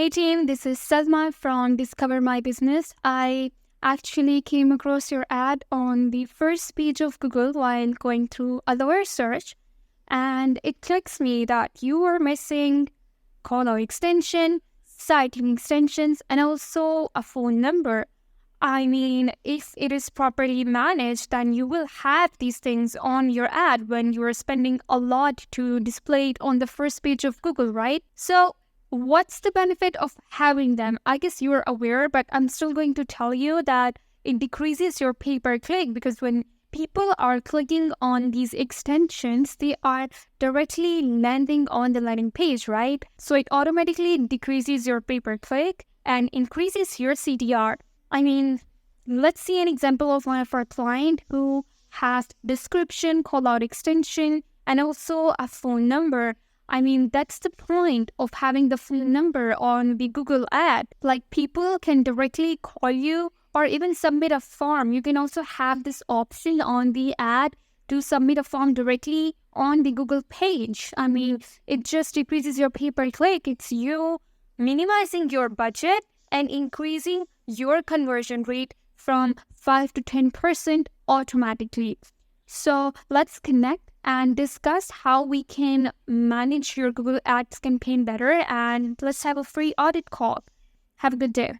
Hey team, this is Salma from Discover My Business. I actually came across your ad on the first page of Google while going through a lower search, and it clicks me that you are missing caller extension, citing extensions, and also a phone number. I mean, if it is properly managed, then you will have these things on your ad when you are spending a lot to display it on the first page of Google, right? So what's the benefit of having them? I guess you're aware, but I'm still going to tell you that it decreases your pay-per-click because when people are clicking on these extensions, they are directly landing on the landing page, right? So it automatically decreases your pay-per-click and increases your CTR. I mean, let's see an example of one of our client who has description, call out extension, and also a phone number. I mean, that's the point of having the phone number on the Google ad. Like, people can directly call you or even submit a form. You can also have this option on the ad to submit a form directly on the Google page. I mean, it just decreases your pay-per-click. It's you minimizing your budget and increasing your conversion rate from 5 to 10% automatically. So let's connect and discuss how we can manage your Google Ads campaign better, and let's have a free audit call. Have a good day.